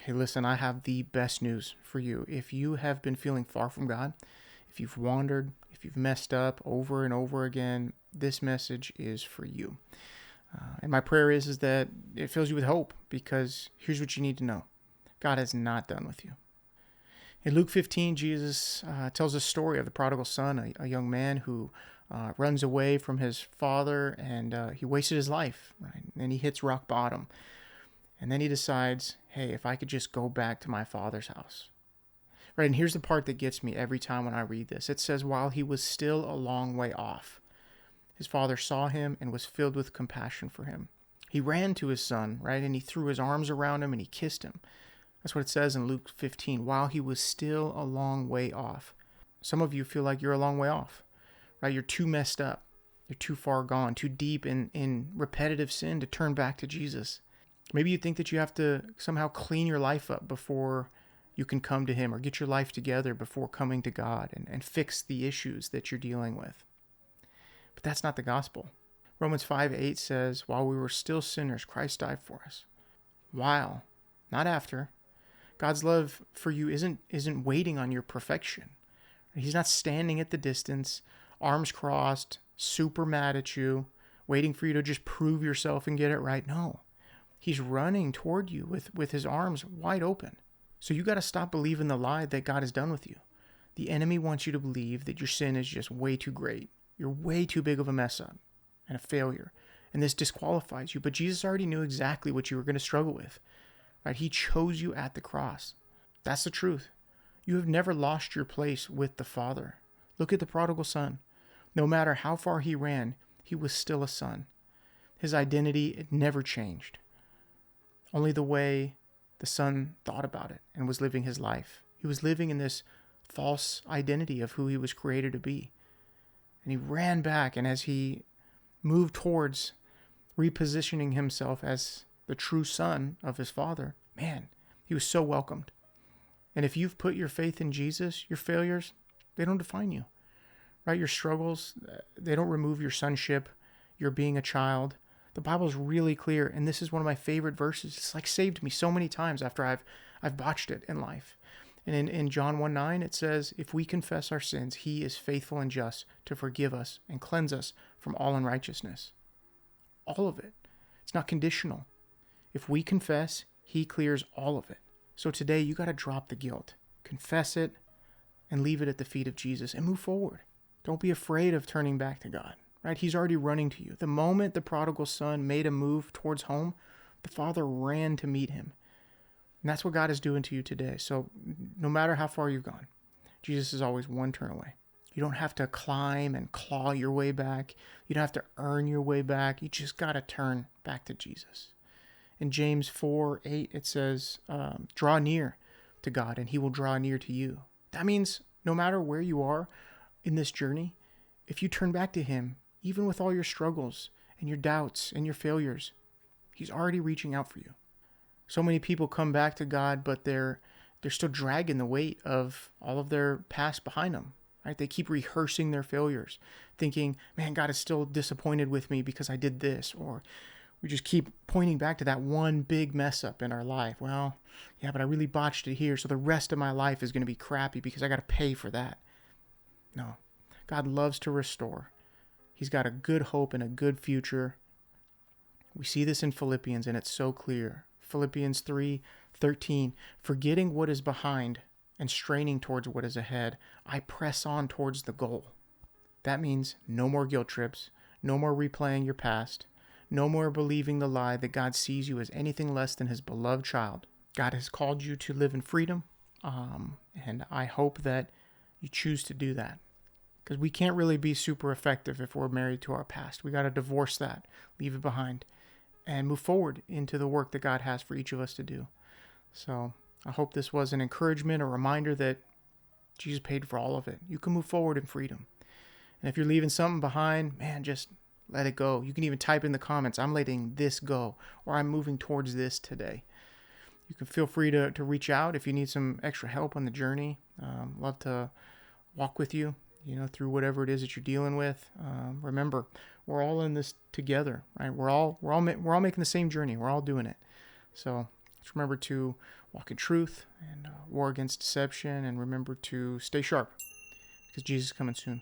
Hey, listen, I have the best news for you. If you have been feeling far from God, if you've wandered, if you've messed up over and over again, this message is for you. And my prayer is that it fills you with hope, because here's what you need to know. God is not done with you. In Luke 15, Jesus tells a story of the prodigal son, a young man who runs away from his father, and he wasted his life, right? And he hits rock bottom. And then he decides, hey, if I could just go back to my father's house. Right, and here's the part that gets me every time when I read this. It says, while he was still a long way off, his father saw him and was filled with compassion for him. He ran to his son, right, and he threw his arms around him and he kissed him. That's what it says in Luke 15, while he was still a long way off. Some of you feel like you're a long way off, right? You're too messed up. You're too far gone, too deep in repetitive sin to turn back to Jesus. Maybe you think that you have to somehow clean your life up before you can come to him, or get your life together before coming to God and fix the issues that you're dealing with. But that's not the gospel. Romans 5:8 says, while we were still sinners, Christ died for us. While, not after. God's love for you isn't waiting on your perfection. He's not standing at the distance, arms crossed, super mad at you, waiting for you to just prove yourself and get it right. No. He's running toward you with his arms wide open. So you got to stop believing the lie that God is done with you. The enemy wants you to believe that your sin is just way too great. You're way too big of a mess up and a failure. And this disqualifies you. But Jesus already knew exactly what you were going to struggle with. Right? He chose you at the cross. That's the truth. You have never lost your place with the Father. Look at the prodigal son. No matter how far he ran, he was still a son. His identity, it never changed. Only the way the son thought about it and was living his life. He was living in this false identity of who he was created to be. And he ran back, and as he moved towards repositioning himself as the true son of his father, man, he was so welcomed. And if you've put your faith in Jesus, your failures, they don't define you, right? Your struggles, they don't remove your sonship, your being a child. The Bible's really clear, and this is one of my favorite verses. It's like saved me so many times after I've botched it in life. And in John 1:9, it says, if we confess our sins, he is faithful and just to forgive us and cleanse us from all unrighteousness. All of it. It's not conditional. If we confess, he clears all of it. So today, you got to drop the guilt. Confess it and leave it at the feet of Jesus and move forward. Don't be afraid of turning back to God. Right? He's already running to you. The moment the prodigal son made a move towards home, the father ran to meet him. And that's what God is doing to you today. So no matter how far you've gone, Jesus is always one turn away. You don't have to climb and claw your way back. You don't have to earn your way back. You just got to turn back to Jesus. In James 4:8, it says, draw near to God and he will draw near to you. That means no matter where you are in this journey, if you turn back to him, even with all your struggles and your doubts and your failures, he's already reaching out for you. So many people come back to God, but they're still dragging the weight of all of their past behind them. Right? They keep rehearsing their failures, thinking, man, God is still disappointed with me because I did this. Or we just keep pointing back to that one big mess up in our life. Well, yeah, but I really botched it here, so the rest of my life is going to be crappy because I got to pay for that. No, God loves to restore. He's got a good hope and a good future. We see this in Philippians, and it's so clear. Philippians 3:13, forgetting what is behind and straining towards what is ahead, I press on towards the goal. That means no more guilt trips, no more replaying your past, no more believing the lie that God sees you as anything less than his beloved child. God has called you to live in freedom, and I hope that you choose to do that. Because we can't really be super effective if we're married to our past. We got to divorce that, leave it behind, and move forward into the work that God has for each of us to do. So I hope this was an encouragement, a reminder that Jesus paid for all of it. You can move forward in freedom. And if you're leaving something behind, man, just let it go. You can even type in the comments, I'm letting this go, or I'm moving towards this today. You can feel free to reach out if you need some extra help on the journey. Love to walk with you, through whatever it is that you're dealing with. Remember, we're all in this together, right? We're all making the same journey. We're all doing it. So Just remember to walk in truth and war against deception, and remember to stay sharp because Jesus is coming soon.